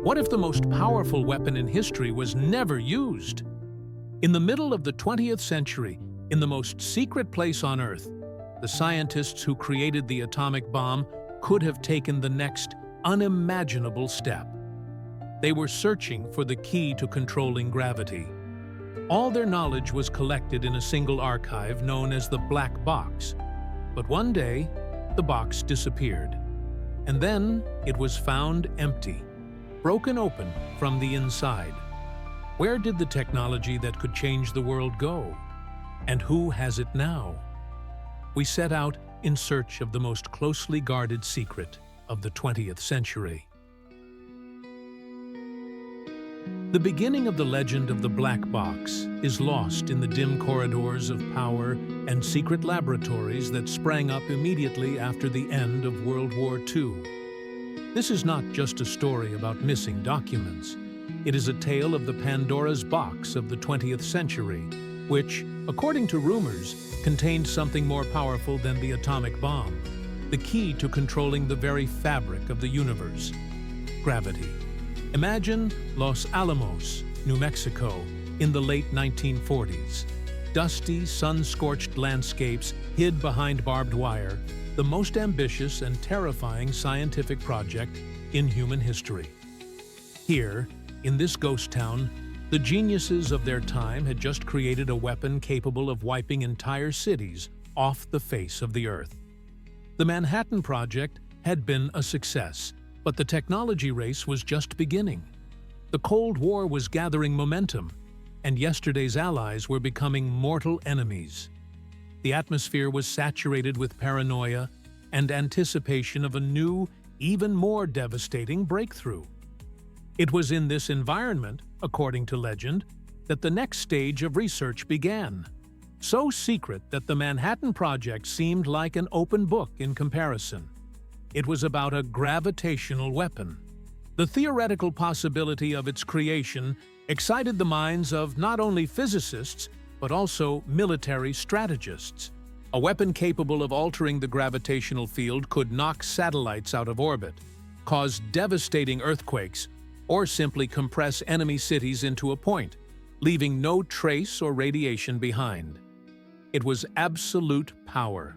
What if the most powerful weapon in history was never used? In the middle of the 20th century, in the most secret place on Earth, the scientists who created the atomic bomb could have taken the next unimaginable step. They were searching for the key to controlling gravity. All their knowledge was collected in a single archive known as the Black Box. But one day, the box disappeared. And then it was found empty, broken open from the inside. Where did the technology that could change the world go? And who has it now? We set out in search of the most closely guarded secret of the 20th century. The beginning of the legend of the Black Box is lost in the dim corridors of power and secret laboratories that sprang up immediately after the end of World War II. This is not just a story about missing documents. It is a tale of the Pandora's box of the 20th century, which, according to rumors, contained something more powerful than the atomic bomb, the key to controlling the very fabric of the universe: gravity. Imagine Los Alamos, New Mexico, in the late 1940s. Dusty, sun-scorched landscapes hid behind barbed wire, the most ambitious and terrifying scientific project in human history. Here, in this ghost town, the geniuses of their time had just created a weapon capable of wiping entire cities off the face of the Earth. The Manhattan Project had been a success, but the technology race was just beginning. The Cold War was gathering momentum, and yesterday's allies were becoming mortal enemies. The atmosphere was saturated with paranoia and anticipation of a new, even more devastating breakthrough. It was in this environment, according to legend, that the next stage of research began. So secret that the Manhattan Project seemed like an open book in comparison. It was about a gravitational weapon. The theoretical possibility of its creation excited the minds of not only physicists, but also military strategists. A weapon capable of altering the gravitational field could knock satellites out of orbit, cause devastating earthquakes, or simply compress enemy cities into a point, leaving no trace or radiation behind. It was absolute power.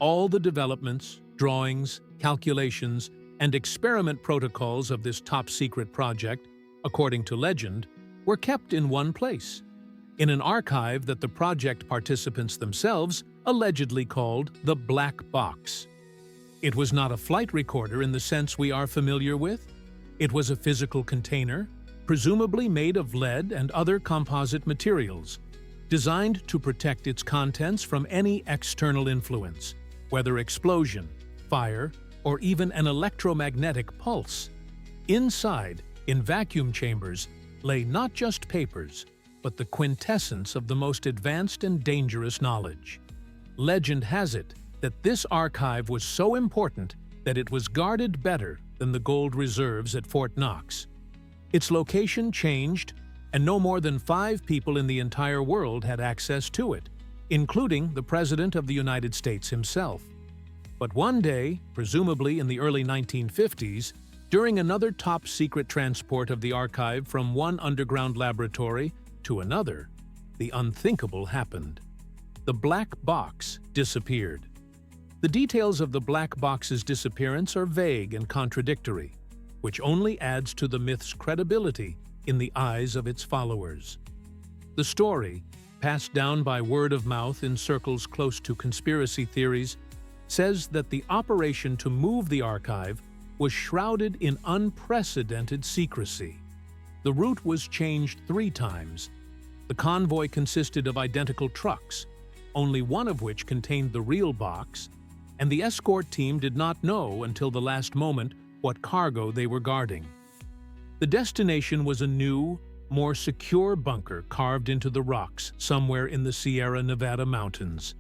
All the developments, drawings, calculations, and experiment protocols of this top-secret project, according to legend, were kept in one place, in an archive that the project participants themselves allegedly called the Black Box. It was not a flight recorder in the sense we are familiar with. It was a physical container, presumably made of lead and other composite materials, designed to protect its contents from any external influence, whether explosion, fire, or even an electromagnetic pulse. Inside, in vacuum chambers, lay not just papers, but the quintessence of the most advanced and dangerous knowledge. Legend has it that this archive was so important that it was guarded better than the gold reserves at Fort Knox. Its location changed, and no more than 5 people in the entire world had access to it, including the President of the United States himself. But one day, presumably in the early 1950s, during another top-secret transport of the archive from one underground laboratory to another, the unthinkable happened. The Black Box disappeared. The details of the Black Box's disappearance are vague and contradictory, which only adds to the myth's credibility in the eyes of its followers. The story, passed down by word of mouth in circles close to conspiracy theories, says that the operation to move the archive was shrouded in unprecedented secrecy. The route was changed 3 times. The convoy consisted of identical trucks, only one of which contained the real box, and the escort team did not know until the last moment what cargo they were guarding. The destination was a new, more secure bunker carved into the rocks somewhere in the Sierra Nevada mountains.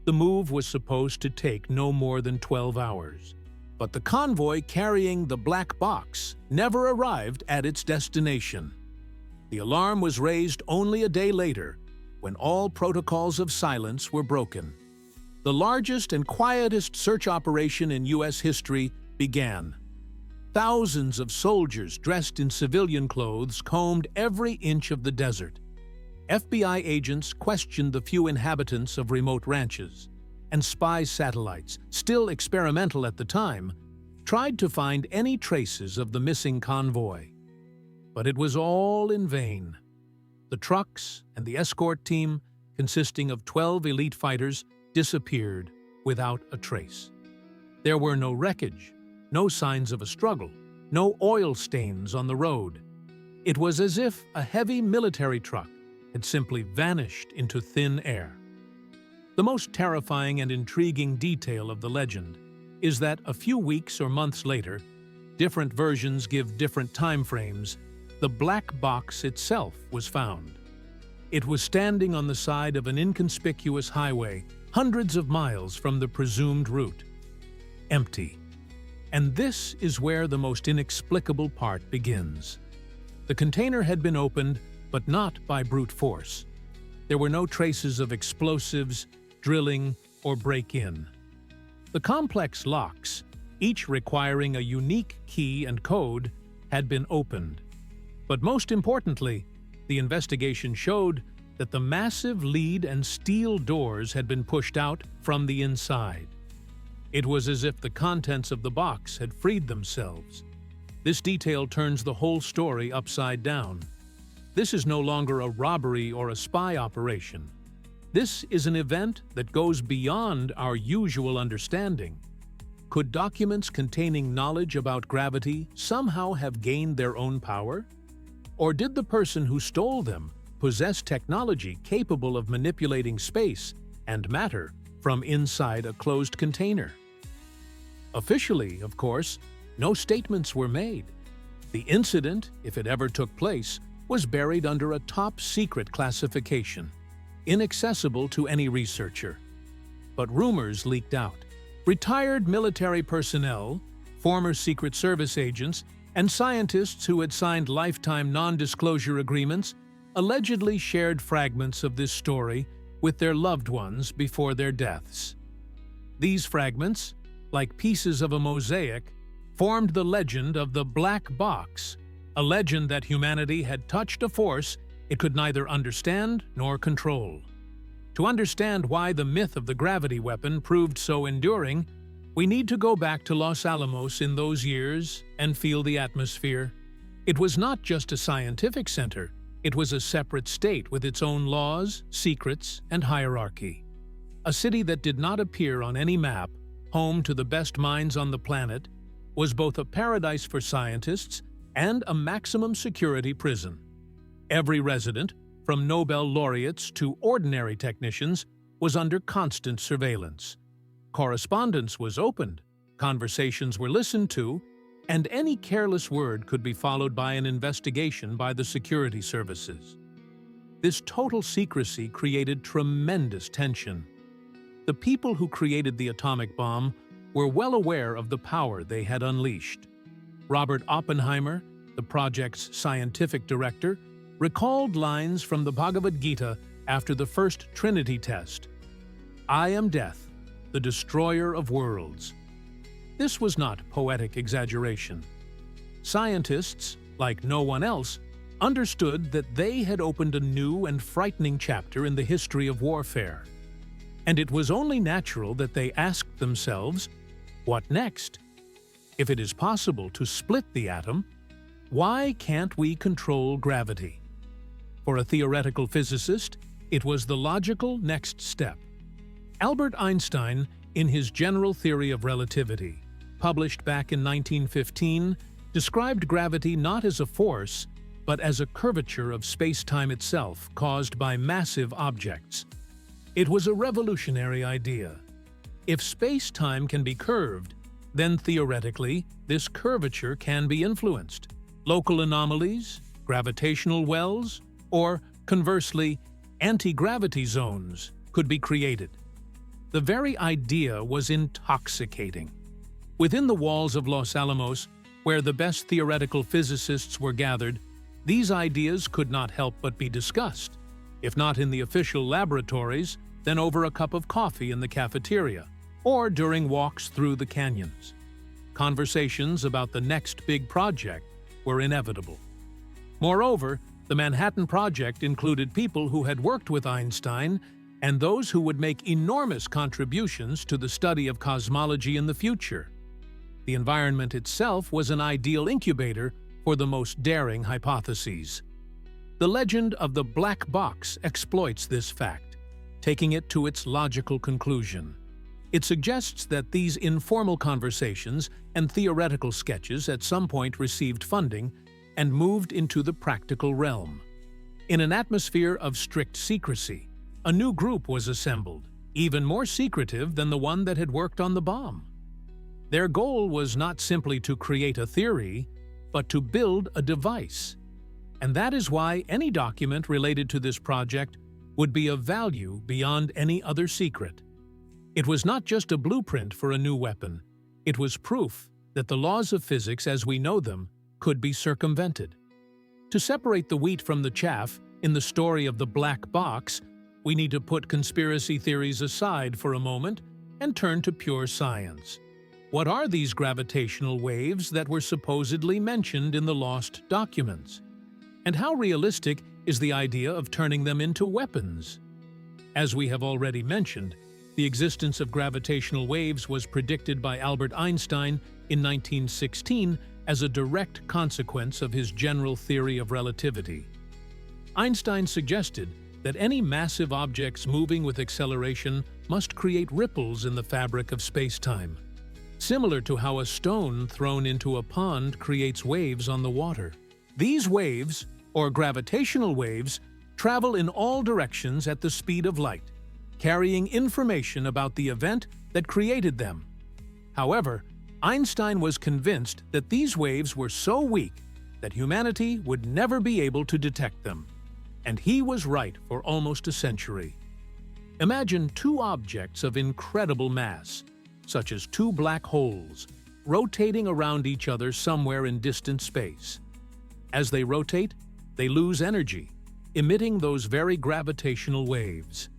The move was supposed to take no more than 12 hours. But the convoy carrying the Black Box never arrived at its destination. The alarm was raised only a day later, when all protocols of silence were broken. the largest and quietest search operation in U.S. history began. Thousands of soldiers dressed in civilian clothes combed every inch of the desert. FBI agents questioned the few inhabitants of remote ranches, and spy satellites, still experimental at the time, tried to find any traces of the missing convoy. But it was all in vain. The trucks and the escort team, consisting of 12 elite fighters, disappeared without a trace. There were no wreckage, no signs of a struggle, no oil stains on the road. It was as if a heavy military truck had simply vanished into thin air. The most terrifying and intriguing detail of the legend is that a few weeks or months later, different versions give different time frames, the black box itself was found. It was standing on the side of an inconspicuous highway, hundreds of miles from the presumed route. Empty. And this is where the most inexplicable part begins. The container had been opened, but not by brute force. There were no traces of explosives, drilling, or break-in. The complex locks, each requiring a unique key and code, had been opened. But most importantly, the investigation showed that the massive lead and steel doors had been pushed out from the inside. It was as if the contents of the box had freed themselves. This detail turns the whole story upside down. This is no longer a robbery or a spy operation. This is an event that goes beyond our usual understanding. Could documents containing knowledge about gravity somehow have gained their own power? Or did the person who stole them possess technology capable of manipulating space and matter from inside a closed container? Officially, of course, no statements were made. The incident, if it ever took place, was buried under a top-secret classification, inaccessible to any researcher. But rumors leaked out. Retired military personnel, former Secret Service agents, and scientists who had signed lifetime non-disclosure agreements allegedly shared fragments of this story with their loved ones before their deaths. These fragments, like pieces of a mosaic, formed the legend of the Black Box, a legend that humanity had touched a force it could neither understand nor control. To understand why the myth of the gravity weapon proved so enduring, we need to go back to Los Alamos in those years and feel the atmosphere. It was not just a scientific center, it was a separate state with its own laws, secrets, and hierarchy. A city that did not appear on any map, home to the best minds on the planet, was both a paradise for scientists and a maximum security prison. Every resident, from Nobel laureates to ordinary technicians, was under constant surveillance. Correspondence was opened, conversations were listened to, and any careless word could be followed by an investigation by the security services. This total secrecy created tremendous tension. The people who created the atomic bomb were well aware of the power they had unleashed. Robert Oppenheimer, the project's scientific director, recalled lines from the Bhagavad Gita after the first Trinity test. "I am death, the destroyer of worlds." This was not poetic exaggeration. Scientists, like no one else, understood that they had opened a new and frightening chapter in the history of warfare. And it was only natural that they asked themselves, what next? If it is possible to split the atom, why can't we control gravity? For a theoretical physicist, it was the logical next step. Albert Einstein, in his General Theory of Relativity, published back in 1915, described gravity not as a force, but as a curvature of space-time itself caused by massive objects. It was a revolutionary idea. If space-time can be curved, then theoretically, this curvature can be influenced. Local anomalies, gravitational wells, or, conversely, anti-gravity zones could be created. The very idea was intoxicating. Within the walls of Los Alamos, where the best theoretical physicists were gathered, these ideas could not help but be discussed. If not in the official laboratories, than over a cup of coffee in the cafeteria or during walks through the canyons. Conversations about the next big project were inevitable. Moreover, the Manhattan Project included people who had worked with Einstein and those who would make enormous contributions to the study of cosmology in the future. The environment itself was an ideal incubator for the most daring hypotheses. The legend of the black box exploits this fact, taking it to its logical conclusion. It suggests that these informal conversations and theoretical sketches at some point received funding and moved into the practical realm. In an atmosphere of strict secrecy, a new group was assembled, even more secretive than the one that had worked on the bomb. Their goal was not simply to create a theory, but to build a device. And that is why any document related to this project would be of value beyond any other secret. It was not just a blueprint for a new weapon. It was proof that the laws of physics as we know them could be circumvented. To separate the wheat from the chaff in the story of the black box, we need to put conspiracy theories aside for a moment and turn to pure science. What are these gravitational waves that were supposedly mentioned in the lost documents? And how realistic is the idea of turning them into weapons? As we have already mentioned, the existence of gravitational waves was predicted by Albert Einstein in 1916 as a direct consequence of his general theory of relativity. Einstein suggested that any massive objects moving with acceleration must create ripples in the fabric of space-time, similar to how a stone thrown into a pond creates waves on the water. These waves, or gravitational waves, travel in all directions at the speed of light, carrying information about the event that created them. However, Einstein was convinced that these waves were so weak that humanity would never be able to detect them. And he was right for almost a century. Imagine two objects of incredible mass, such as two black holes, rotating around each other somewhere in distant space. As they rotate, they lose energy, emitting those very gravitational waves.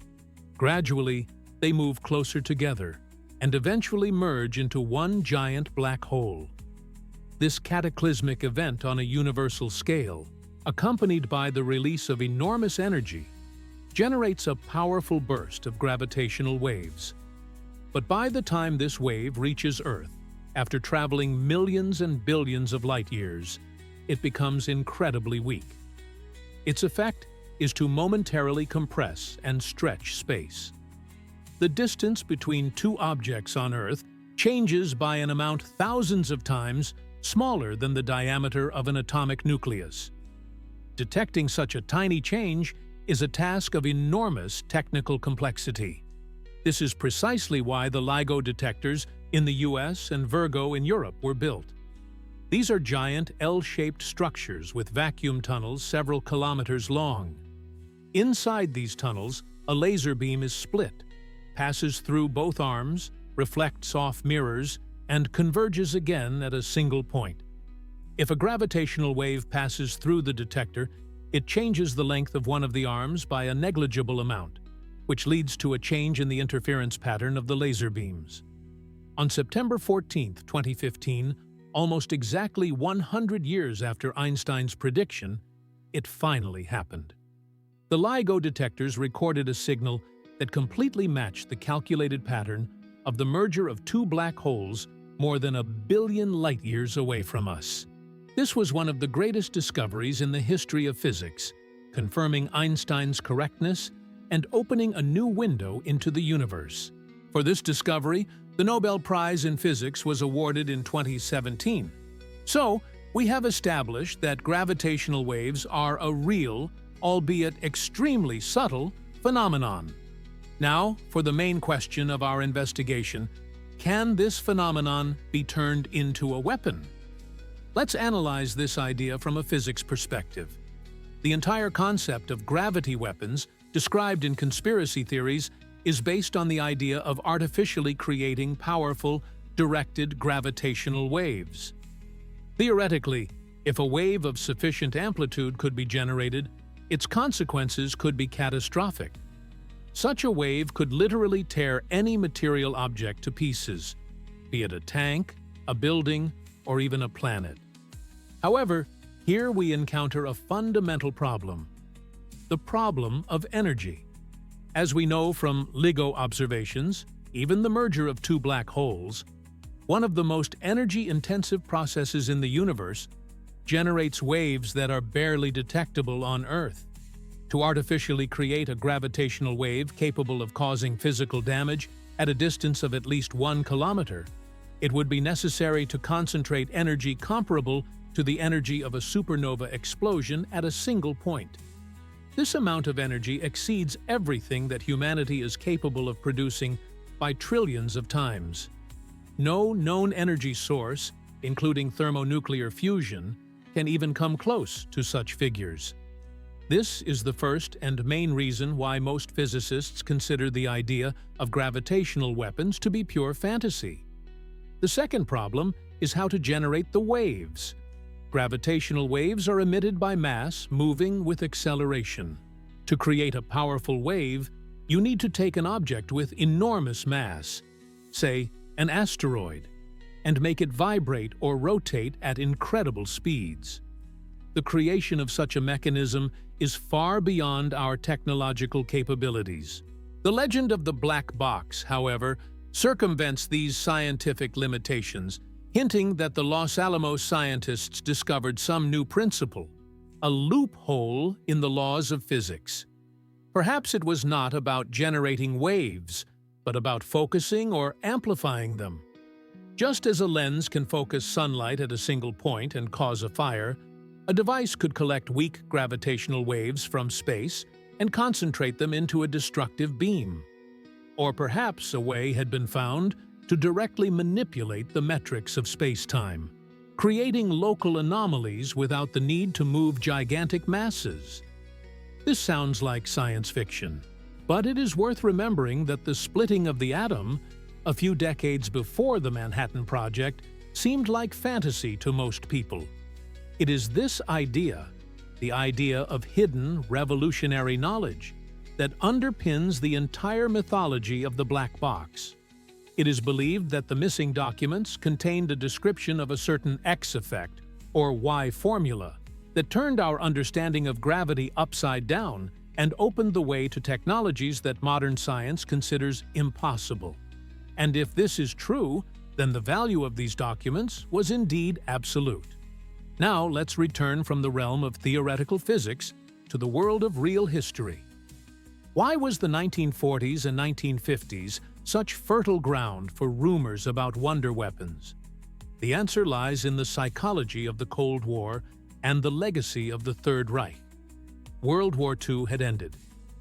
Gradually, they move closer together and eventually merge into one giant black hole. This cataclysmic event on a universal scale, accompanied by the release of enormous energy, generates a powerful burst of gravitational waves. But by the time this wave reaches Earth, after traveling millions and billions of light years, it becomes incredibly weak. Its effect is to momentarily compress and stretch space. The distance between two objects on Earth changes by an amount thousands of times smaller than the diameter of an atomic nucleus. Detecting such a tiny change is a task of enormous technical complexity. This is precisely why the LIGO detectors in the US and Virgo in Europe were built. These are giant L-shaped structures with vacuum tunnels several kilometers long. Inside these tunnels, a laser beam is split, passes through both arms, reflects off mirrors, and converges again at a single point. If a gravitational wave passes through the detector, it changes the length of one of the arms by a negligible amount, which leads to a change in the interference pattern of the laser beams. On September 14, 2015, almost exactly 100 years after Einstein's prediction, it finally happened. The LIGO detectors recorded a signal that completely matched the calculated pattern of the merger of two black holes more than 1 billion light-years away from us. This was one of the greatest discoveries in the history of physics, confirming Einstein's correctness and opening a new window into the universe. For this discovery, the Nobel Prize in Physics was awarded in 2017. So, we have established that gravitational waves are a real, albeit extremely subtle, phenomenon. Now, for the main question of our investigation, can this phenomenon be turned into a weapon? Let's analyze this idea from a physics perspective. The entire concept of gravity weapons, described in conspiracy theories, is based on the idea of artificially creating powerful, directed gravitational waves. Theoretically, if a wave of sufficient amplitude could be generated, its consequences could be catastrophic. Such a wave could literally tear any material object to pieces, be it a tank, a building, or even a planet. However, here we encounter a fundamental problem: the problem of energy. As we know from LIGO observations, even the merger of two black holes, one of the most energy-intensive processes in the universe, generates waves that are barely detectable on Earth. To artificially create a gravitational wave capable of causing physical damage at a distance of at least 1 kilometer, it would be necessary to concentrate energy comparable to the energy of a supernova explosion at a single point. This amount of energy exceeds everything that humanity is capable of producing by trillions of times. No known energy source, including thermonuclear fusion, can even come close to such figures. This is the first and main reason why most physicists consider the idea of gravitational weapons to be pure fantasy. The second problem is how to generate the waves. Gravitational waves are emitted by mass moving with acceleration. To create a powerful wave, you need to take an object with enormous mass, say an asteroid, and make it vibrate or rotate at incredible speeds. The creation of such a mechanism is far beyond our technological capabilities. The legend of the black box, however, circumvents these scientific limitations, hinting that the Los Alamos scientists discovered some new principle, a loophole in the laws of physics. Perhaps it was not about generating waves, but about focusing or amplifying them. Just as a lens can focus sunlight at a single point and cause a fire, a device could collect weak gravitational waves from space and concentrate them into a destructive beam. Or perhaps a way had been found to directly manipulate the metrics of space-time, creating local anomalies without the need to move gigantic masses. This sounds like science fiction, but it is worth remembering that the splitting of the atom, a few decades before the Manhattan Project, seemed like fantasy to most people. It is this idea, the idea of hidden revolutionary knowledge, that underpins the entire mythology of the black box. It is believed that the missing documents contained a description of a certain X effect, or Y formula, that turned our understanding of gravity upside down and opened the way to technologies that modern science considers impossible. And if this is true, then the value of these documents was indeed absolute. Now let's return from the realm of theoretical physics to the world of real history. Why was the 1940s and 1950s such fertile ground for rumors about wonder weapons? The answer lies in the psychology of the Cold War and the legacy of the Third Reich. World War II had ended,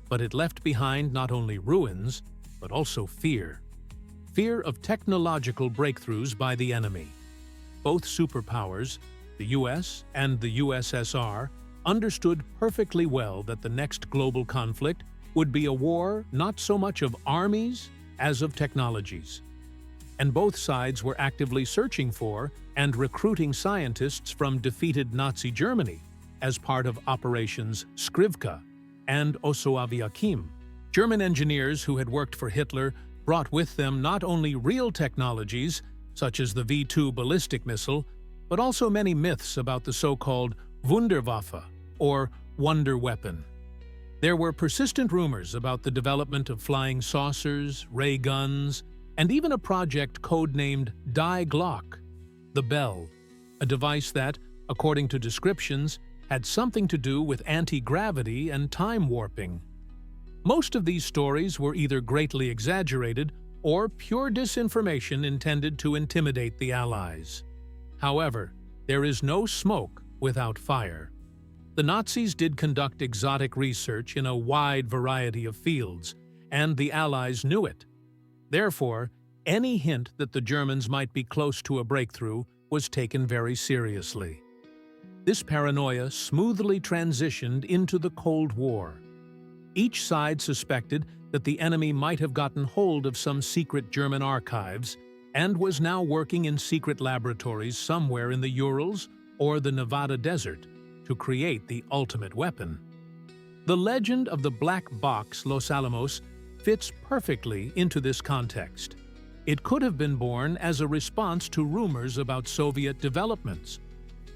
but it left behind not only ruins, but also fear. Fear of technological breakthroughs by the enemy. Both superpowers, the US and the USSR, understood perfectly well that the next global conflict would be a war not so much of armies as of technologies. And both sides were actively searching for and recruiting scientists from defeated Nazi Germany as part of Operations Skrivka and Osoaviakim. German engineers who had worked for Hitler brought with them not only real technologies, such as the V-2 ballistic missile, but also many myths about the so-called Wunderwaffe, or wonder weapon. There were persistent rumors about the development of flying saucers, ray guns, and even a project codenamed Die Glock, the Bell, a device that, according to descriptions, had something to do with anti-gravity and time warping. Most of these stories were either greatly exaggerated or pure disinformation intended to intimidate the Allies. However, there is no smoke without fire. The Nazis did conduct exotic research in a wide variety of fields, and the Allies knew it. Therefore, any hint that the Germans might be close to a breakthrough was taken very seriously. This paranoia smoothly transitioned into the Cold War. Each side suspected that the enemy might have gotten hold of some secret German archives and was now working in secret laboratories somewhere in the Urals or the Nevada desert to create the ultimate weapon. The legend of the black box Los Alamos fits perfectly into this context. It could have been born as a response to rumors about Soviet developments.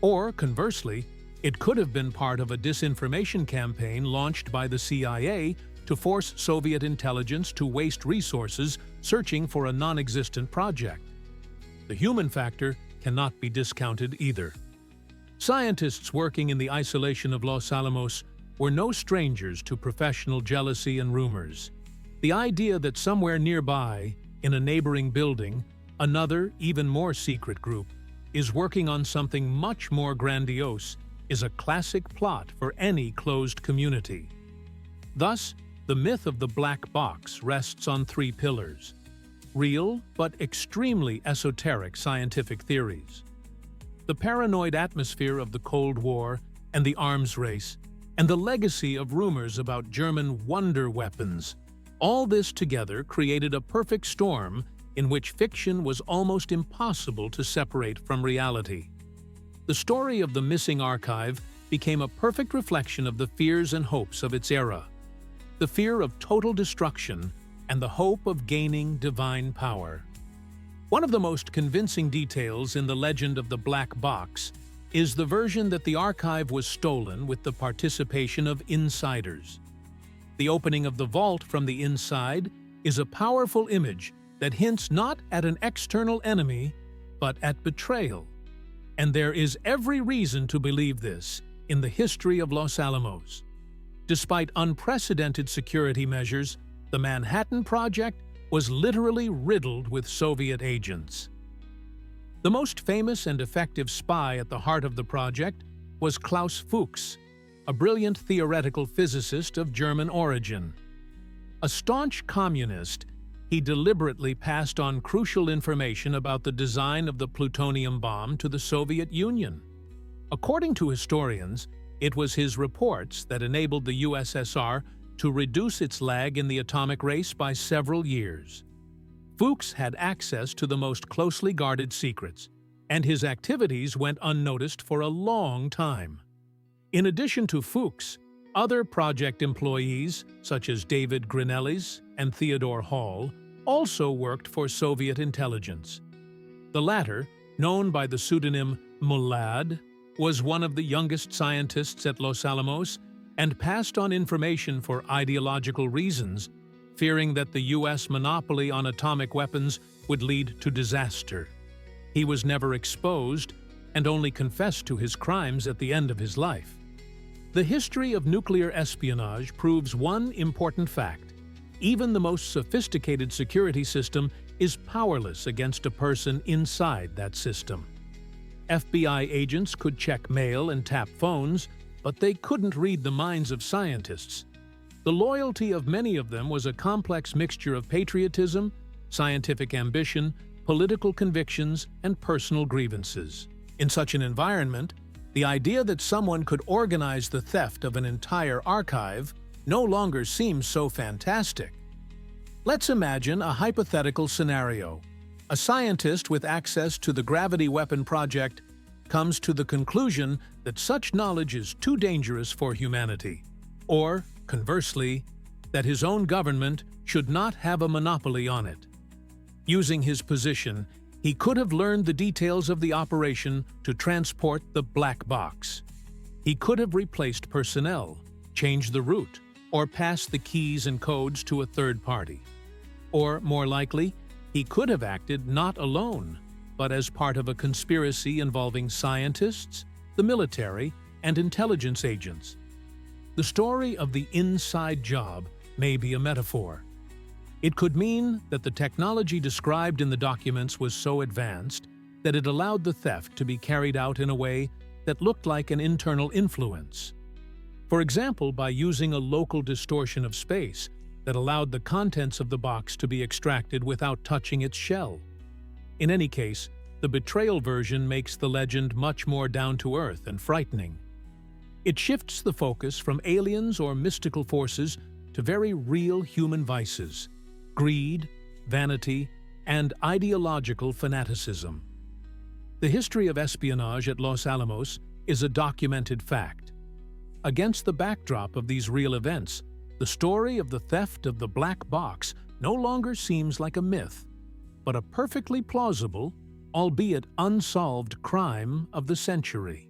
Or, conversely, it could have been part of a disinformation campaign launched by the CIA to force Soviet intelligence to waste resources searching for a non-existent project. The human factor cannot be discounted either. Scientists working in the isolation of Los Alamos were no strangers to professional jealousy and rumors. The idea that somewhere nearby, in a neighboring building, another, even more secret group is working on something much more grandiose is a classic plot for any closed community. Thus, the myth of the black box rests on three pillars: real but extremely esoteric scientific theories, the paranoid atmosphere of the Cold War and the arms race, and the legacy of rumors about German wonder weapons. All this together created a perfect storm in which fiction was almost impossible to separate from reality. The story of the missing archive became a perfect reflection of the fears and hopes of its era. The fear of total destruction and the hope of gaining divine power. One of the most convincing details in the legend of the black box is the version that the archive was stolen with the participation of insiders. The opening of the vault from the inside is a powerful image that hints not at an external enemy, but at betrayal. And there is every reason to believe this in the history of Los Alamos. Despite unprecedented security measures, the Manhattan Project was literally riddled with Soviet agents. The most famous and effective spy at the heart of the project was Klaus Fuchs, a brilliant theoretical physicist of German origin. A staunch communist, he deliberately passed on crucial information about the design of the plutonium bomb to the Soviet Union. According to historians, it was his reports that enabled the USSR to reduce its lag in the atomic race by several years. Fuchs had access to the most closely guarded secrets, and his activities went unnoticed for a long time. In addition to Fuchs, other project employees, such as David Grinellis and Theodore Hall, also worked for Soviet intelligence. The latter, known by the pseudonym Mulad, was one of the youngest scientists at Los Alamos and passed on information for ideological reasons, fearing that the U.S. monopoly on atomic weapons would lead to disaster. He was never exposed and only confessed to his crimes at the end of his life. The history of nuclear espionage proves one important fact: even the most sophisticated security system is powerless against a person inside that system. FBI agents could check mail and tap phones, but they couldn't read the minds of scientists. The loyalty of many of them was a complex mixture of patriotism, scientific ambition, political convictions, and personal grievances. In such an environment, the idea that someone could organize the theft of an entire archive no longer seems so fantastic. Let's imagine a hypothetical scenario. A scientist with access to the gravity weapon project comes to the conclusion that such knowledge is too dangerous for humanity. Or, conversely, that his own government should not have a monopoly on it. Using his position, he could have learned the details of the operation to transport the black box. He could have replaced personnel, changed the route, or passed the keys and codes to a third party. Or, more likely, he could have acted not alone, but as part of a conspiracy involving scientists, the military, and intelligence agents. The story of the inside job may be a metaphor. It could mean that the technology described in the documents was so advanced that it allowed the theft to be carried out in a way that looked like an internal influence. For example, by using a local distortion of space that allowed the contents of the box to be extracted without touching its shell. In any case, the betrayal version makes the legend much more down-to-earth and frightening. It shifts the focus from aliens or mystical forces to very real human vices: greed, vanity, and ideological fanaticism. The history of espionage at Los Alamos is a documented fact. Against the backdrop of these real events, the story of the theft of the black box no longer seems like a myth, but a perfectly plausible, albeit unsolved, crime of the century.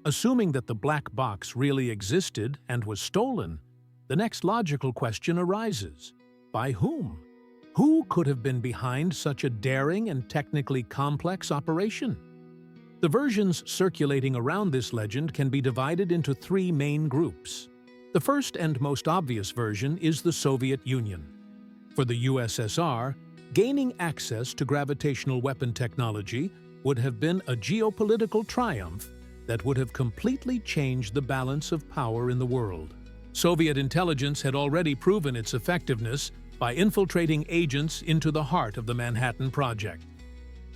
Assuming that the black box really existed and was stolen, the next logical question arises: by whom? Who could have been behind such a daring and technically complex operation? The versions circulating around this legend can be divided into three main groups. The first and most obvious version is the Soviet Union. For the USSR, gaining access to gravitational weapon technology would have been a geopolitical triumph that would have completely changed the balance of power in the world. Soviet intelligence had already proven its effectiveness by infiltrating agents into the heart of the Manhattan Project.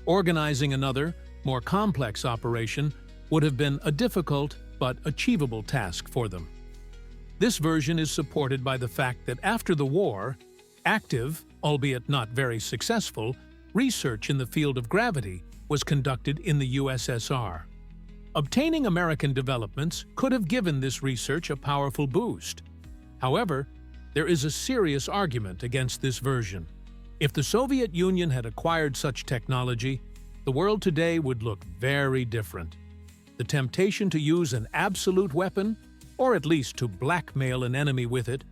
Organizing another, more complex operation would have been a difficult but achievable task for them. This version is supported by the fact that after the war, active, albeit not very successful, research in the field of gravity was conducted in the USSR. Obtaining American developments could have given this research a powerful boost. However, there is a serious argument against this version. If the Soviet Union had acquired such technology, the world today would look very different. The temptation to use an absolute weapon, or at least to blackmail an enemy with it,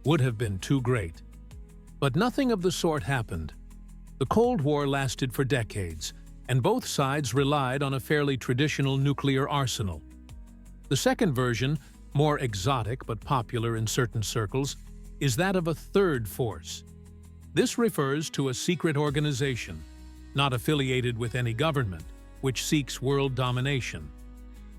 would have been too great. But nothing of the sort happened. The Cold War lasted for decades, and both sides relied on a fairly traditional nuclear arsenal. The second version, more exotic but popular in certain circles, is that of a third force. This refers to a secret organization, not affiliated with any government, which seeks world domination.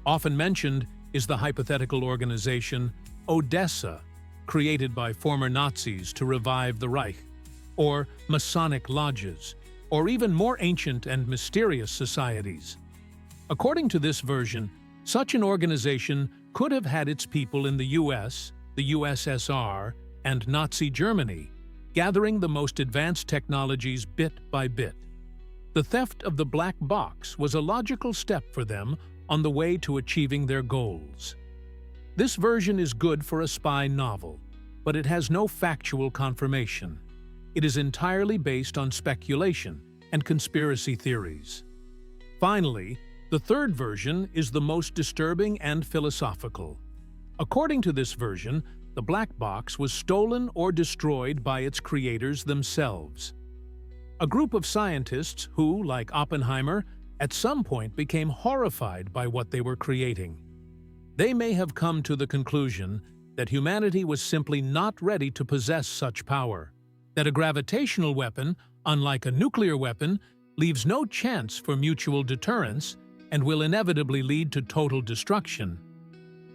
Often mentioned is the hypothetical organization Odessa, created by former Nazis to revive the Reich, or Masonic lodges, or even more ancient and mysterious societies. According to this version, such an organization could have had its people in the US, the USSR, and Nazi Germany, gathering the most advanced technologies bit by bit. The theft of the black box was a logical step for them on the way to achieving their goals. This version is good for a spy novel, but it has no factual confirmation. It is entirely based on speculation and conspiracy theories. Finally, the third version is the most disturbing and philosophical. According to this version, the black box was stolen or destroyed by its creators themselves. A group of scientists who, like Oppenheimer, at some point became horrified by what they were creating. They may have come to the conclusion that humanity was simply not ready to possess such power, that a gravitational weapon, unlike a nuclear weapon, leaves no chance for mutual deterrence and will inevitably lead to total destruction.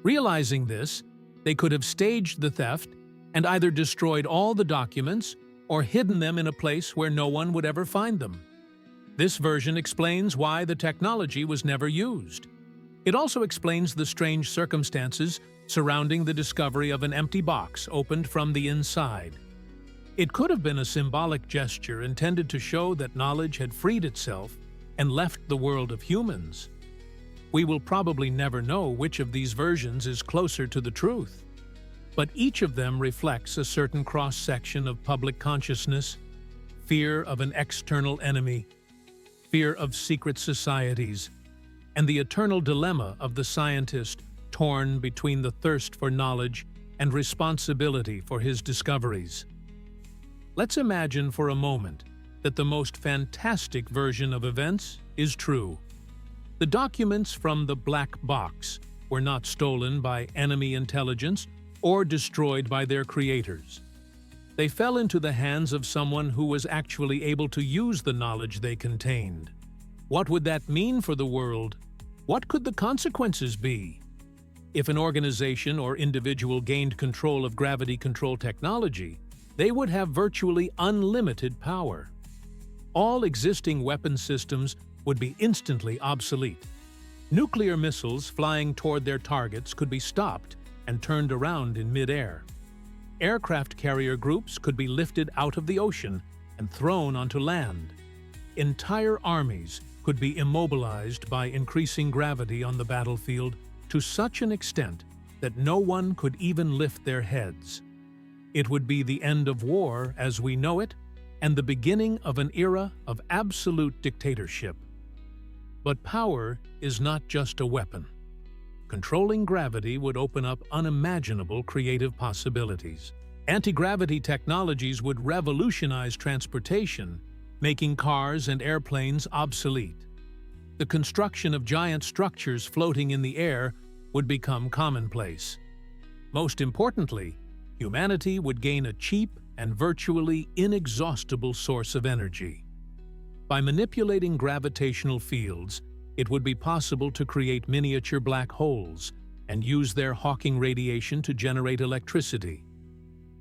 Realizing this, they could have staged the theft and either destroyed all the documents or hidden them in a place where no one would ever find them. This version explains why the technology was never used. It also explains the strange circumstances surrounding the discovery of an empty box opened from the inside. It could have been a symbolic gesture intended to show that knowledge had freed itself and left the world of humans. We will probably never know which of these versions is closer to the truth, but each of them reflects a certain cross-section of public consciousness: fear of an external enemy, fear of secret societies, and the eternal dilemma of the scientist torn between the thirst for knowledge and responsibility for his discoveries. Let's imagine for a moment that the most fantastic version of events is true. The documents from the black box were not stolen by enemy intelligence or destroyed by their creators. They fell into the hands of someone who was actually able to use the knowledge they contained. What would that mean for the world? What could the consequences be? If an organization or individual gained control of gravity control technology, they would have virtually unlimited power. All existing weapon systems would be instantly obsolete. Nuclear missiles flying toward their targets could be stopped and turned around in mid-air. Aircraft carrier groups could be lifted out of the ocean and thrown onto land. Entire armies could be immobilized by increasing gravity on the battlefield to such an extent that no one could even lift their heads. It would be the end of war as we know it and the beginning of an era of absolute dictatorship. But power is not just a weapon. Controlling gravity would open up unimaginable creative possibilities. Anti-gravity technologies would revolutionize transportation, making cars and airplanes obsolete. The construction of giant structures floating in the air would become commonplace. Most importantly, humanity would gain a cheap and virtually inexhaustible source of energy. By manipulating gravitational fields, it would be possible to create miniature black holes and use their Hawking radiation to generate electricity.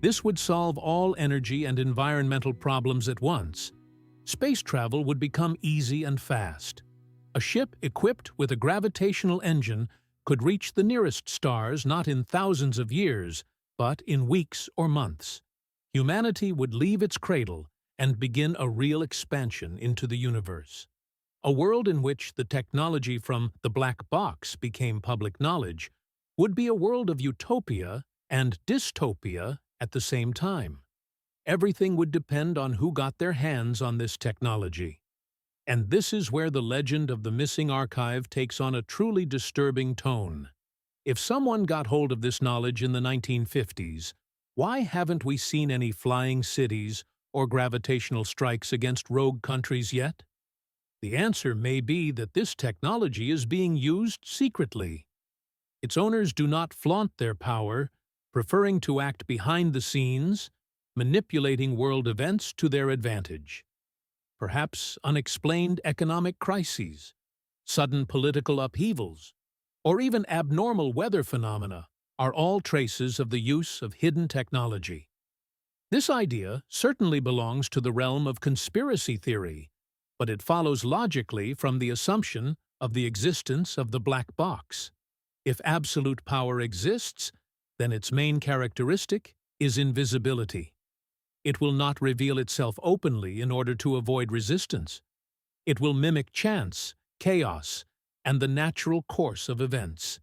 This would solve all energy and environmental problems at once. Space travel would become easy and fast. A ship equipped with a gravitational engine could reach the nearest stars not in thousands of years, but in weeks or months. Humanity would leave its cradle and begin a real expansion into the universe. A world in which the technology from the black box became public knowledge would be a world of utopia and dystopia at the same time. Everything would depend on who got their hands on this technology. And this is where the legend of the missing archive takes on a truly disturbing tone. If someone got hold of this knowledge in the 1950s, why haven't we seen any flying cities or gravitational strikes against rogue countries yet? The answer may be that this technology is being used secretly. Its owners do not flaunt their power, preferring to act behind the scenes, manipulating world events to their advantage. Perhaps unexplained economic crises, sudden political upheavals, or even abnormal weather phenomena are all traces of the use of hidden technology. This idea certainly belongs to the realm of conspiracy theory, but it follows logically from the assumption of the existence of the black box. If absolute power exists, then its main characteristic is invisibility. It will not reveal itself openly in order to avoid resistance. It will mimic chance, chaos, and the natural course of events.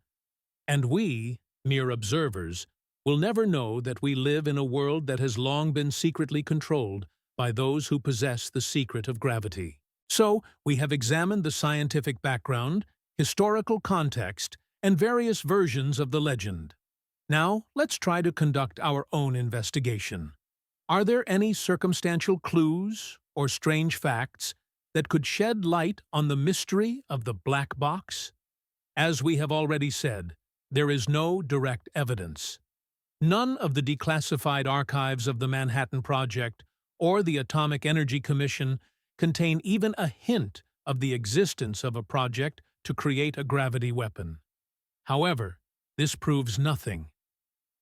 And we, mere observers, will never know that we live in a world that has long been secretly controlled by those who possess the secret of gravity. So, we have examined the scientific background, historical context, and various versions of the legend. Now, let's try to conduct our own investigation. Are there any circumstantial clues or strange facts that could shed light on the mystery of the black box? As we have already said, there is no direct evidence. None of the declassified archives of the Manhattan Project or the Atomic Energy Commission contain even a hint of the existence of a project to create a gravity weapon. However, this proves nothing.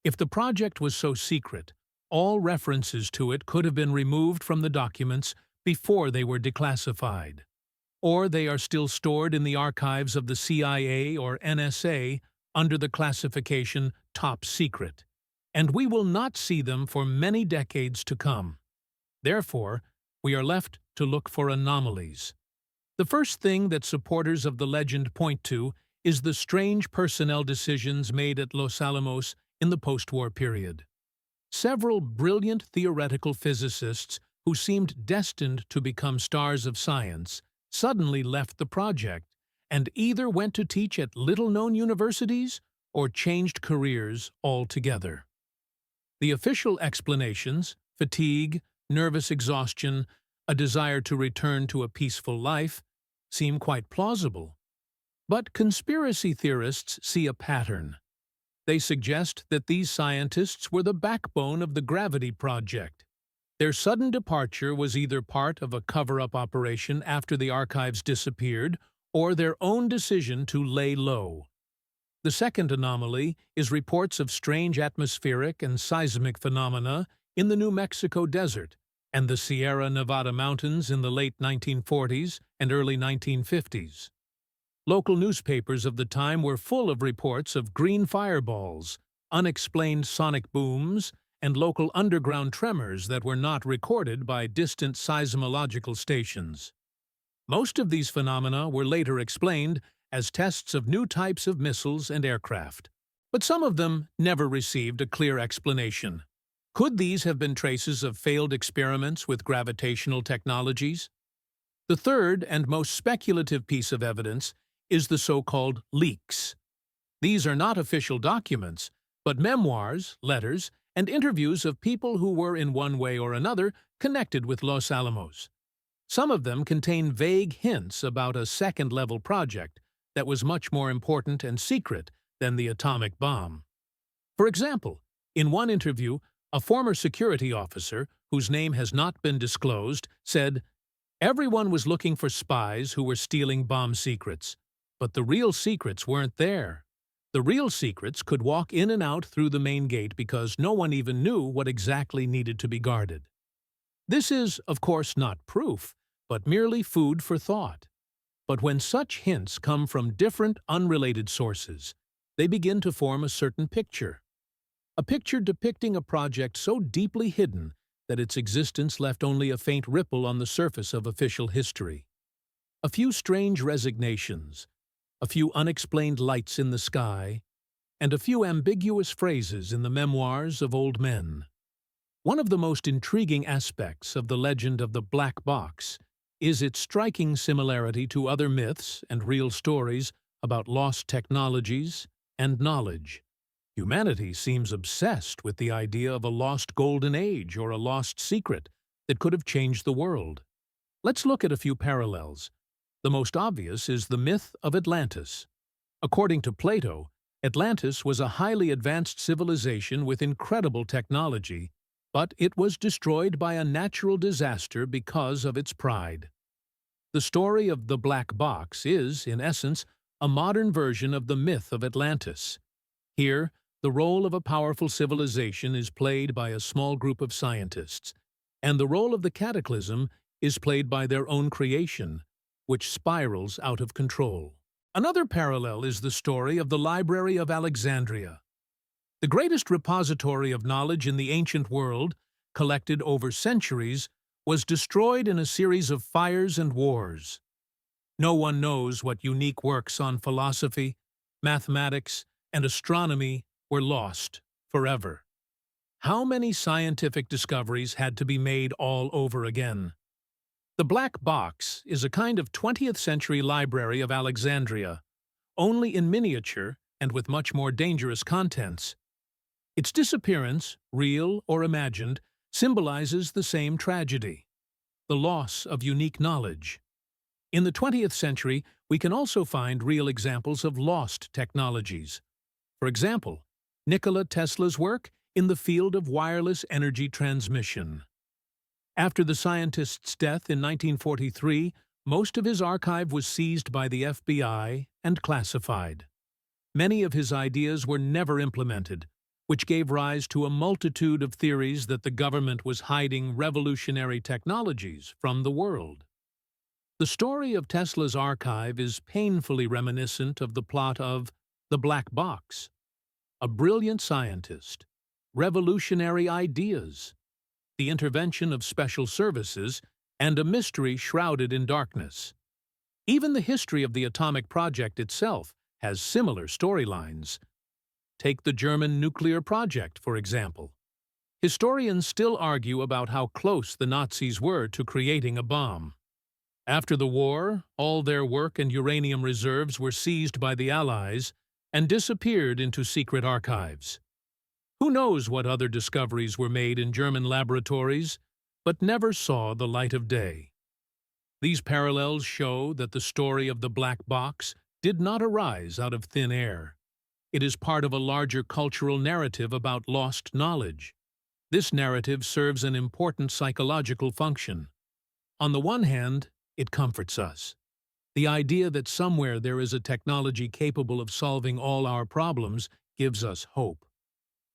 If the project was so secret, all references to it could have been removed from the documents before they were declassified. Or they are still stored in the archives of the CIA or NSA under the classification Top Secret, and we will not see them for many decades to come. Therefore, we are left to look for anomalies. The first thing that supporters of the legend point to is the strange personnel decisions made at Los Alamos in the post-war period. Several brilliant theoretical physicists who seemed destined to become stars of science suddenly left the project and either went to teach at little-known universities or changed careers altogether. The official explanations, fatigue, nervous exhaustion, a desire to return to a peaceful life, seem quite plausible. But conspiracy theorists see a pattern. They suggest that these scientists were the backbone of the Gravity Project. Their sudden departure was either part of a cover-up operation after the archives disappeared or their own decision to lay low. The second anomaly is reports of strange atmospheric and seismic phenomena in the New Mexico desert and the Sierra Nevada mountains in the late 1940s and early 1950s. Local newspapers of the time were full of reports of green fireballs, unexplained sonic booms, and local underground tremors that were not recorded by distant seismological stations. Most of these phenomena were later explained as tests of new types of missiles and aircraft, but some of them never received a clear explanation. Could these have been traces of failed experiments with gravitational technologies? The third and most speculative piece of evidence is the so-called leaks. These are not official documents, but memoirs, letters, and interviews of people who were in one way or another connected with Los Alamos. Some of them contain vague hints about a second-level project that was much more important and secret than the atomic bomb. For example, in one interview, a former security officer, whose name has not been disclosed, said, "Everyone was looking for spies who were stealing bomb secrets, but the real secrets weren't there. The real secrets could walk in and out through the main gate because no one even knew what exactly needed to be guarded." This is, of course, not proof, but merely food for thought. But when such hints come from different, unrelated sources, they begin to form a certain picture. A picture depicting a project so deeply hidden that its existence left only a faint ripple on the surface of official history. A few strange resignations, a few unexplained lights in the sky, and a few ambiguous phrases in the memoirs of old men. One of the most intriguing aspects of the legend of the Black Box is its striking similarity to other myths and real stories about lost technologies and knowledge. Humanity seems obsessed with the idea of a lost golden age or a lost secret that could have changed the world. Let's look at a few parallels. The most obvious is the myth of Atlantis. According to Plato, Atlantis was a highly advanced civilization with incredible technology, but it was destroyed by a natural disaster because of its pride. The story of the Black Box is, in essence, a modern version of the myth of Atlantis. Here, the role of a powerful civilization is played by a small group of scientists, and the role of the cataclysm is played by their own creation, which spirals out of control. Another parallel is the story of the Library of Alexandria. The greatest repository of knowledge in the ancient world, collected over centuries, was destroyed in a series of fires and wars. No one knows what unique works on philosophy, mathematics, and astronomy were lost forever. How many scientific discoveries had to be made all over again? The Black Box is a kind of 20th century Library of Alexandria, only in miniature and with much more dangerous contents. Its disappearance, real or imagined, symbolizes the same tragedy: the loss of unique knowledge. In the 20th century, we can also find real examples of lost technologies. For example, Nikola Tesla's work in the field of wireless energy transmission. After the scientist's death in 1943, most of his archive was seized by the FBI and classified. Many of his ideas were never implemented, which gave rise to a multitude of theories that the government was hiding revolutionary technologies from the world. The story of Tesla's archive is painfully reminiscent of the plot of The Black Box. A brilliant scientist, revolutionary ideas, the intervention of special services, and a mystery shrouded in darkness. Even the history of the atomic project itself has similar storylines. Take the German nuclear project, for example. Historians still argue about how close the Nazis were to creating a bomb. After the war, all their work and uranium reserves were seized by the Allies and disappeared into secret archives. Who knows what other discoveries were made in German laboratories, but never saw the light of day. These parallels show that the story of the Black Box did not arise out of thin air. It is part of a larger cultural narrative about lost knowledge. This narrative serves an important psychological function. On the one hand, it comforts us. The idea that somewhere there is a technology capable of solving all our problems gives us hope.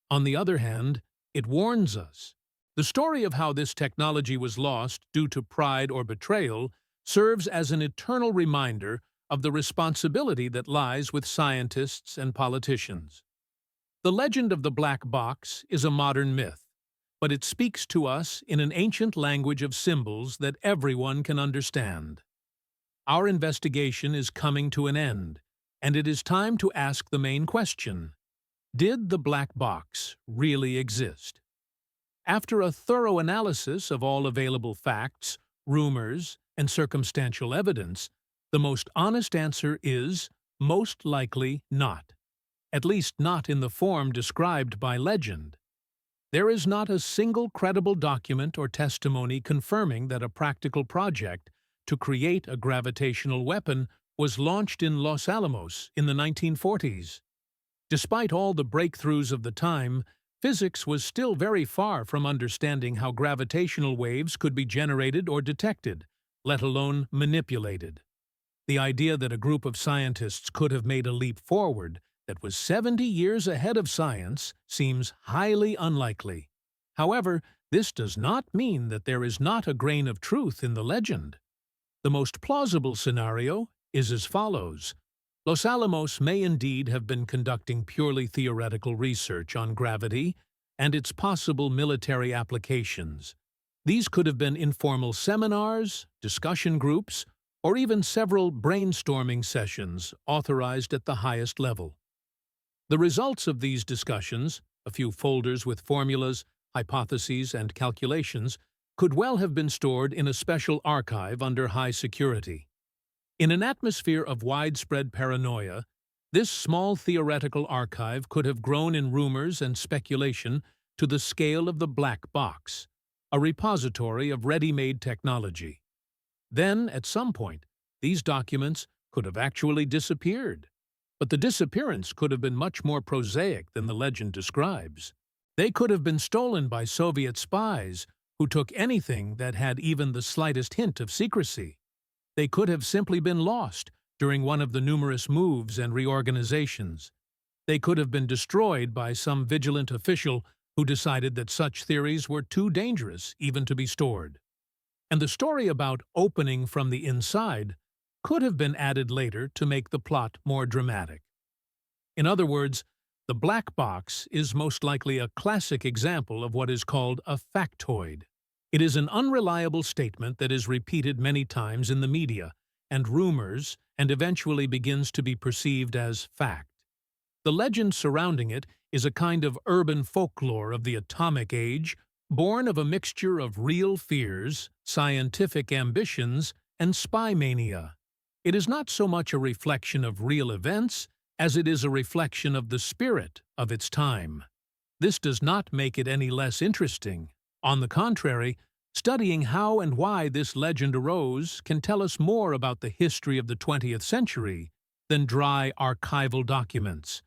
On the other hand, it warns us. The story of how this technology was lost due to pride or betrayal serves as an eternal reminder of the responsibility that lies with scientists and politicians. The legend of the Black Box is a modern myth, but it speaks to us in an ancient language of symbols that everyone can understand. Our investigation is coming to an end, and it is time to ask the main question: did the Black Box really exist? After a thorough analysis of all available facts, rumors, and circumstantial evidence, the most honest answer is most likely not, at least not in the form described by legend. There is not a single credible document or testimony confirming that a practical project to create a gravitational weapon was launched in Los Alamos in the 1940s. Despite all the breakthroughs of the time, physics was still very far from understanding how gravitational waves could be generated or detected, let alone manipulated. The idea that a group of scientists could have made a leap forward that was 70 years ahead of science seems highly unlikely. However, this does not mean that there is not a grain of truth in the legend. The most plausible scenario is as follows. Los Alamos may indeed have been conducting purely theoretical research on gravity and its possible military applications. These could have been informal seminars, discussion groups, or even several brainstorming sessions authorized at the highest level. The results of these discussions, a few folders with formulas, hypotheses, and calculations, could well have been stored in a special archive under high security. In an atmosphere of widespread paranoia, this small theoretical archive could have grown in rumors and speculation to the scale of the black box, a repository of ready-made technology. Then, at some point, these documents could have actually disappeared. But the disappearance could have been much more prosaic than the legend describes. They could have been stolen by Soviet spies who took anything that had even the slightest hint of secrecy. They could have simply been lost during one of the numerous moves and reorganizations. They could have been destroyed by some vigilant official who decided that such theories were too dangerous even to be stored. And the story about opening from the inside could have been added later to make the plot more dramatic. In other words, the black box is most likely a classic example of what is called a factoid. It is an unreliable statement that is repeated many times in the media and rumors and eventually begins to be perceived as fact. The legend surrounding it is a kind of urban folklore of the atomic age, born of a mixture of real fears, scientific ambitions, and spy mania. It is not so much a reflection of real events as it is a reflection of the spirit of its time. This does not make it any less interesting. On the contrary, studying how and why this legend arose can tell us more about the history of the 20th century than dry archival documents.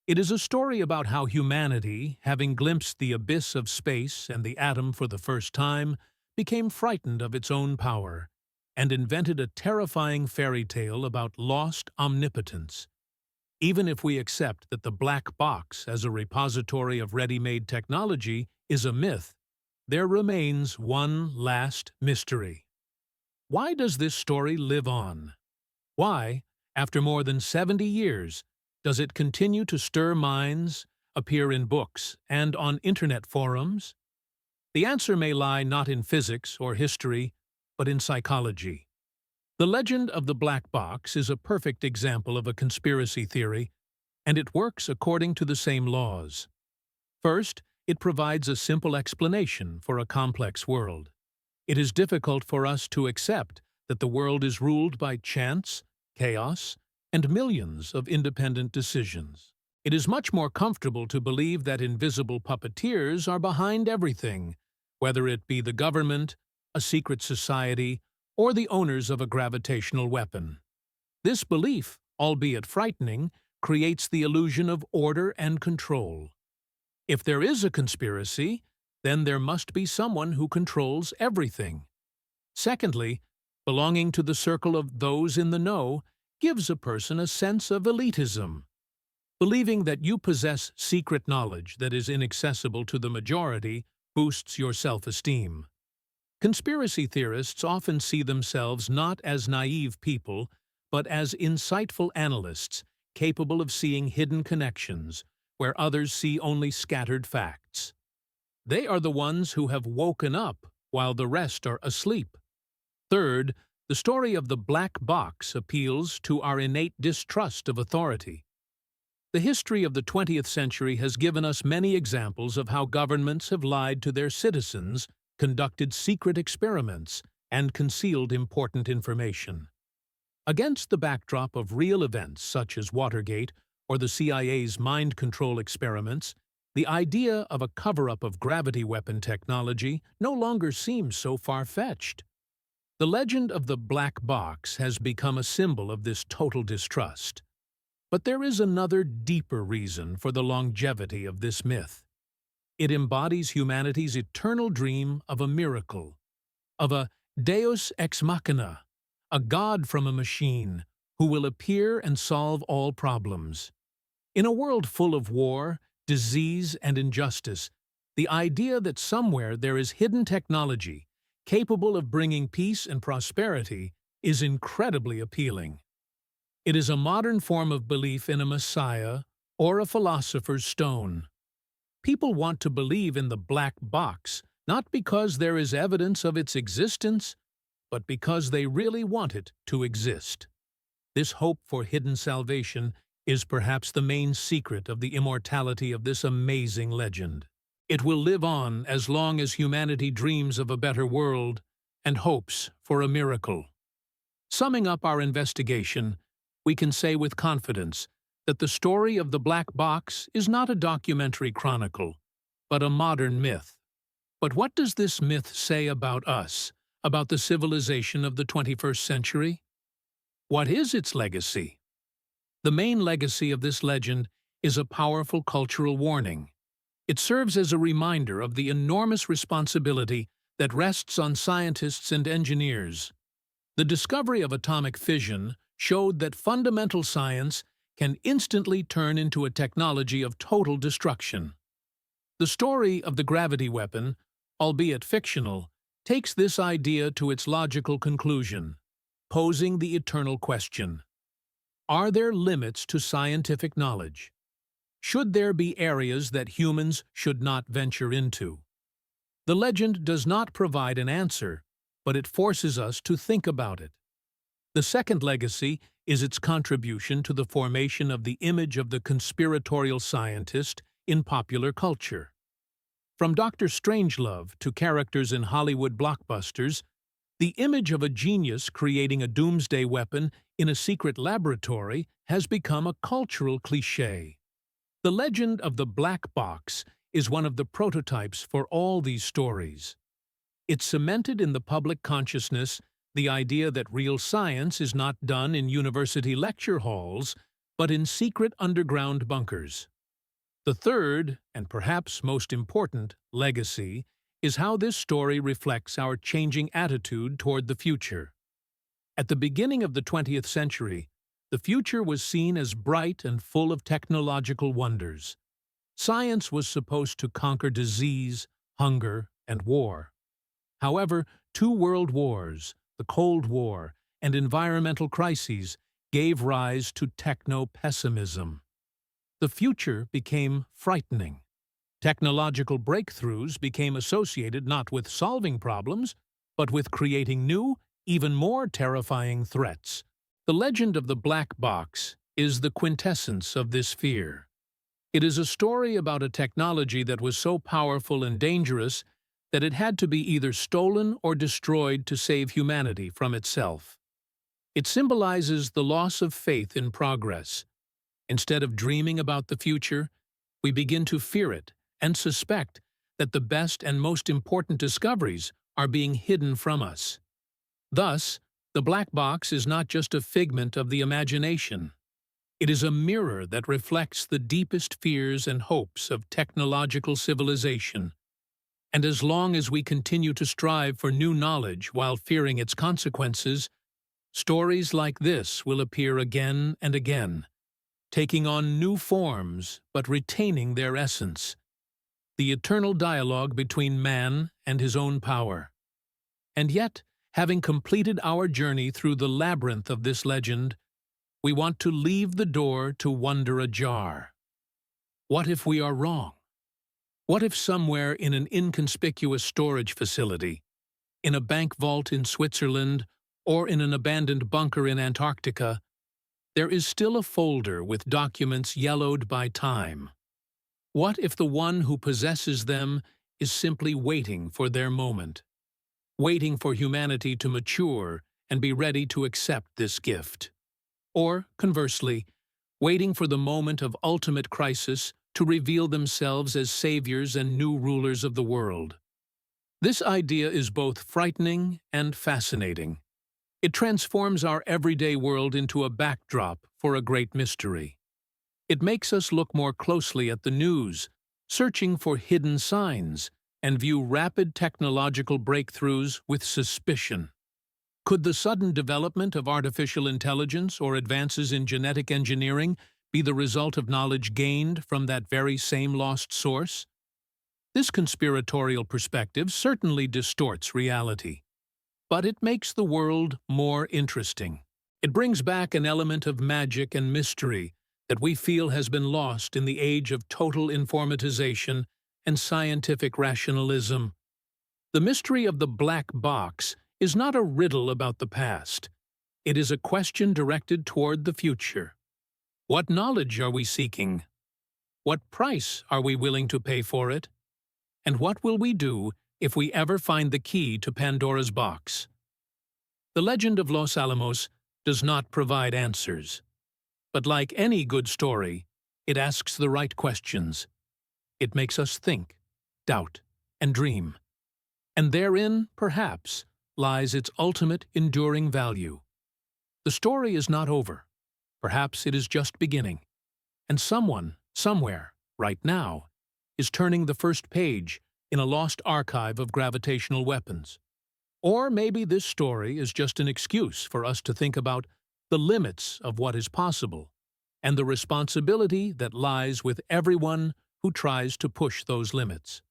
It is a story about how humanity, having glimpsed the abyss of space and the atom for the first time, became frightened of its own power and invented a terrifying fairy tale about lost omnipotence. Even if we accept that the black box as a repository of ready-made technology is a myth, there remains one last mystery. Why does this story live on? Why, after more than 70 years, does it continue to stir minds, appear in books, and on internet forums? The answer may lie not in physics or history, but in psychology. The legend of the black box is a perfect example of a conspiracy theory, and it works according to the same laws. First, it provides a simple explanation for a complex world. It is difficult for us to accept that the world is ruled by chance, chaos, and millions of independent decisions. It is much more comfortable to believe that invisible puppeteers are behind everything, whether it be the government, a secret society, or the owners of a gravitational weapon. This belief, albeit frightening, creates the illusion of order and control. If there is a conspiracy, then there must be someone who controls everything. Secondly, belonging to the circle of those in the know gives a person a sense of elitism. Believing that you possess secret knowledge that is inaccessible to the majority boosts your self-esteem. Conspiracy theorists often see themselves not as naive people, but as insightful analysts capable of seeing hidden connections where others see only scattered facts. They are the ones who have woken up while the rest are asleep. Third, the story of the black box appeals to our innate distrust of authority. The history of the 20th century has given us many examples of how governments have lied to their citizens, conducted secret experiments, and concealed important information. Against the backdrop of real events such as Watergate or the CIA's mind control experiments, the idea of a cover-up of gravity weapon technology no longer seems so far-fetched. The legend of the black box has become a symbol of this total distrust. But there is another deeper reason for the longevity of this myth. It embodies humanity's eternal dream of a miracle, of a deus ex machina, a god from a machine who will appear and solve all problems. In a world full of war, disease, and injustice, the idea that somewhere there is hidden technology capable of bringing peace and prosperity is incredibly appealing. It is a modern form of belief in a messiah or a philosopher's stone. People want to believe in the black box, not because there is evidence of its existence, but because they really want it to exist. This hope for hidden salvation is perhaps the main secret of the immortality of this amazing legend. It will live on as long as humanity dreams of a better world and hopes for a miracle. Summing up our investigation, we can say with confidence that the story of the black box is not a documentary chronicle, but a modern myth. But what does this myth say about us, about the civilization of the 21st century? What is its legacy? The main legacy of this legend is a powerful cultural warning. It serves as a reminder of the enormous responsibility that rests on scientists and engineers. The discovery of atomic fission showed that fundamental science can instantly turn into a technology of total destruction. The story of the gravity weapon, albeit fictional, takes this idea to its logical conclusion, posing the eternal question: are there limits to scientific knowledge? Should there be areas that humans should not venture into? The legend does not provide an answer, but it forces us to think about it. The second legacy is its contribution to the formation of the image of the conspiratorial scientist in popular culture. From Dr. Strangelove to characters in Hollywood blockbusters, the image of a genius creating a doomsday weapon in a secret laboratory has become a cultural cliché. The legend of the black box is one of the prototypes for all these stories. It cemented in the public consciousness the idea that real science is not done in university lecture halls, but in secret underground bunkers. The third, and perhaps most important, legacy is how this story reflects our changing attitude toward the future. At the beginning of the 20th century, the future was seen as bright and full of technological wonders. Science was supposed to conquer disease, hunger, and war. However, 2 world wars, the Cold War, and environmental crises gave rise to techno-pessimism. The future became frightening. Technological breakthroughs became associated not with solving problems, but with creating new, even more terrifying threats. The legend of the black box is the quintessence of this fear. It is a story about a technology that was so powerful and dangerous that it had to be either stolen or destroyed to save humanity from itself. It symbolizes the loss of faith in progress. Instead of dreaming about the future, we begin to fear it and suspect that the best and most important discoveries are being hidden from us. Thus, the black box is not just a figment of the imagination. It is a mirror that reflects the deepest fears and hopes of technological civilization. And as long as we continue to strive for new knowledge while fearing its consequences, stories like this will appear again and again, taking on new forms but retaining their essence, the eternal dialogue between man and his own power. And yet, having completed our journey through the labyrinth of this legend, we want to leave the door to wonder ajar. What if we are wrong? What if somewhere in an inconspicuous storage facility, in a bank vault in Switzerland, or in an abandoned bunker in Antarctica, there is still a folder with documents yellowed by time. What if the one who possesses them is simply waiting for their moment, waiting for humanity to mature and be ready to accept this gift? Or, conversely, waiting for the moment of ultimate crisis to reveal themselves as saviors and new rulers of the world? This idea is both frightening and fascinating. It transforms our everyday world into a backdrop for a great mystery. It makes us look more closely at the news, searching for hidden signs, and view rapid technological breakthroughs with suspicion. Could the sudden development of artificial intelligence or advances in genetic engineering be the result of knowledge gained from that very same lost source? This conspiratorial perspective certainly distorts reality, but it makes the world more interesting. It brings back an element of magic and mystery that we feel has been lost in the age of total informatization and scientific rationalism. The mystery of the black box is not a riddle about the past. It is a question directed toward the future. What knowledge are we seeking? What price are we willing to pay for it? And what will we do if we ever find the key to Pandora's box? The legend of Los Alamos does not provide answers. But like any good story, it asks the right questions. It makes us think, doubt, and dream. And therein, perhaps, lies its ultimate enduring value. The story is not over. Perhaps it is just beginning. And someone, somewhere, right now, is turning the first page in a lost archive of gravitational weapons. Or maybe this story is just an excuse for us to think about the limits of what is possible and the responsibility that lies with everyone who tries to push those limits.